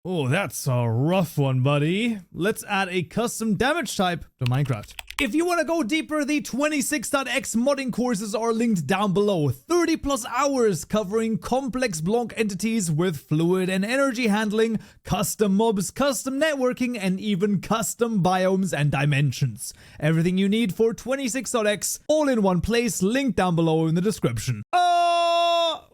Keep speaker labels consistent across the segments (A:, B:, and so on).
A: Oh, that's a rough one, buddy. Let's add a custom damage type to Minecraft. If you want to go deeper, the 26.x modding courses are linked down below. 30 plus hours covering complex block entities with fluid and energy handling, custom mobs, custom networking, and even custom biomes and dimensions. Everything you need for 26.x, all in one place, linked down below in the description.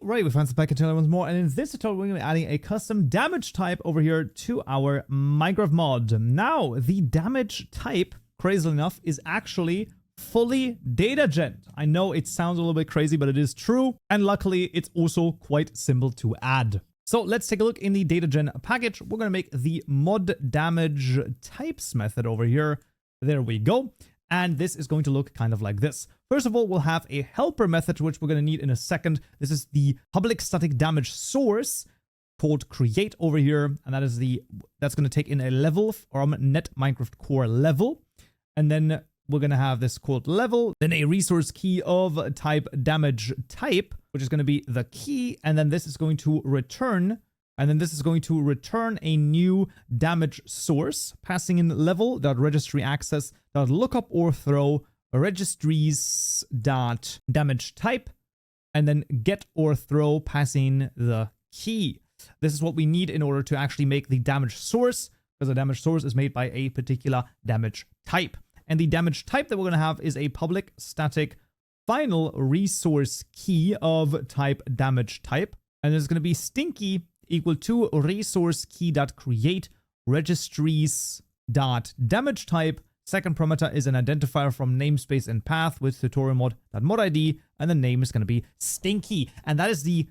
A: Right, we found some package once more, and in this tutorial we're going to be adding a custom damage type over here to our Minecraft mod. Now, the damage type, crazily enough, is actually fully data gen. I know it sounds a little bit crazy, but it is true, and luckily it's also quite simple to add. So let's take a look in the data gen package. We're going to make the mod damage types method over here. There we go. And this is going to look kind of like this. First of all, we'll have a helper method, which we're going to need in a second. This is the public static damage source called create over here. And that's going to take in a level from net Minecraft core level. And then we're going to have this called level, then a resource key of type damage type, which is going to be the key. And then this is going to return a new damage source, passing in level.registry access.lookup or throw registries.damage type, and then get or throw passing the key. This is what we need in order to actually make the damage source, because the damage source is made by a particular damage type. And the damage type that we're going to have is a public static final resource key of type damage type. And it's going to be stinky equal to resource key.create registries.damage type. Second parameter is an identifier from namespace and path with tutorial mod.mod ID, and the name is going to be stinky. And that is the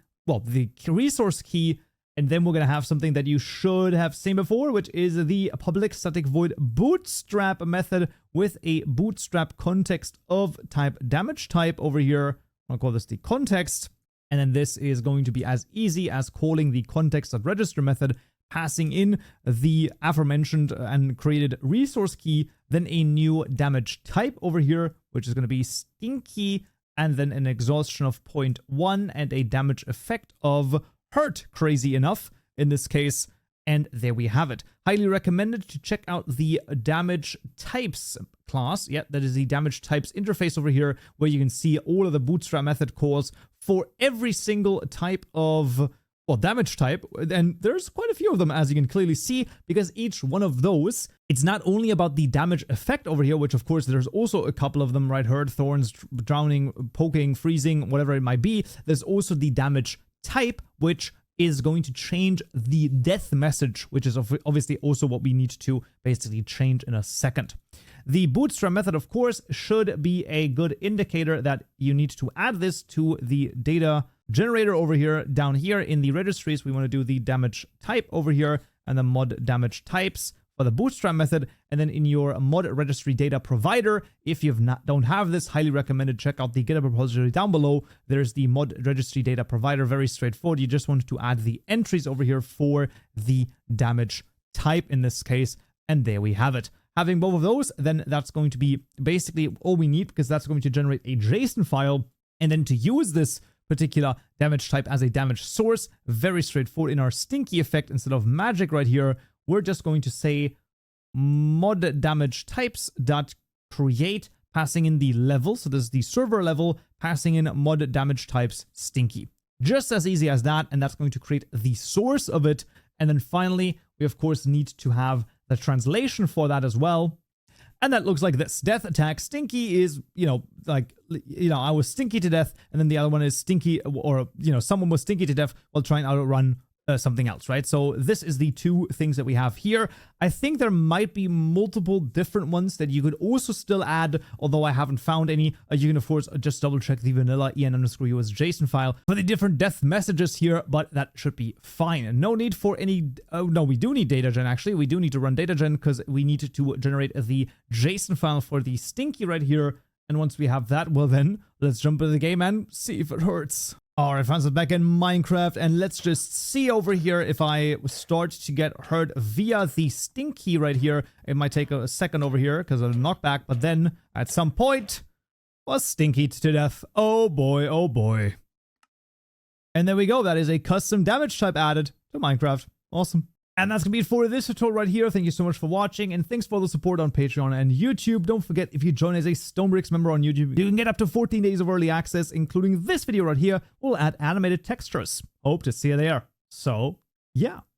A: resource key. And then we're going to have something that you should have seen before, which is the public static void bootstrap method with a bootstrap context of type damage type over here. I'll call this the context. And then this is going to be as easy as calling the context.register method, passing in the aforementioned and created resource key, then a new damage type over here, which is going to be stinky, and then an exhaustion of 0.1 and a damage effect of hurt, crazy enough in this case. And there we have it. Highly recommended to check out the damage types class. Yeah, that is the damage types interface over here, where you can see all of the bootstrap method calls for every single type of, well, damage type. And there's quite a few of them, as you can clearly see, because each one of those, it's not only about the damage effect over here, which of course there's also a couple of them, right? Hurt, thorns, drowning, poking, freezing, whatever it might be. There's also the damage type, which is going to change the death message, which is obviously also what we need to basically change in a second. The bootstrap method, of course, should be a good indicator that you need to add this to the data generator over here. Down here in the registries, we want to do the damage type over here and the mod damage types for the bootstrap method. And then in your mod registry data provider, if you don't have this, highly recommended, check out the GitHub repository down below. There's the mod registry data provider, very straightforward. You just want to add the entries over here for the damage type in this case. And there we have it. Having both of those, then that's going to be basically all we need, because that's going to generate a JSON file. And then to use this particular damage type as a damage source, very straightforward. In our stinky effect, instead of magic right here, we're just going to say mod damage types dot create, passing in the level. So this is the server level, passing in mod damage types stinky. Just as easy as that. And that's going to create the source of it. And then finally, we of course need to have the translation for that as well. And that looks like this. Death attack. Stinky is, I was stinky to death. And then the other one is stinky, or, someone was stinky to death while trying to outrun something else, right? So this is the two things that we have here. I think there might be multiple different ones that you could also still add, although I haven't found any. You can, of course, just double check the vanilla en_us JSON file for the different death messages here, but that should be fine. No need for any, no, we do need data gen, actually. We do need to run data gen because we need to generate the JSON file for the stinky right here. And once we have that, well then, let's jump into the game and see if it hurts. Alright, friends, I'm back in Minecraft, and let's just see over here if I start to get hurt via the stinky right here. It might take a second over here because of the knockback, but then at some point was stinky to death. Oh boy, oh boy. And there we go. That is a custom damage type added to Minecraft. Awesome. And that's gonna be it for this tutorial right here. Thank you so much for watching, and thanks for the support on Patreon and YouTube. Don't forget, if you join as a Stonebricks member on YouTube, you can get up to 14 days of early access, including this video right here. We'll add animated textures. Hope to see you there. So, yeah.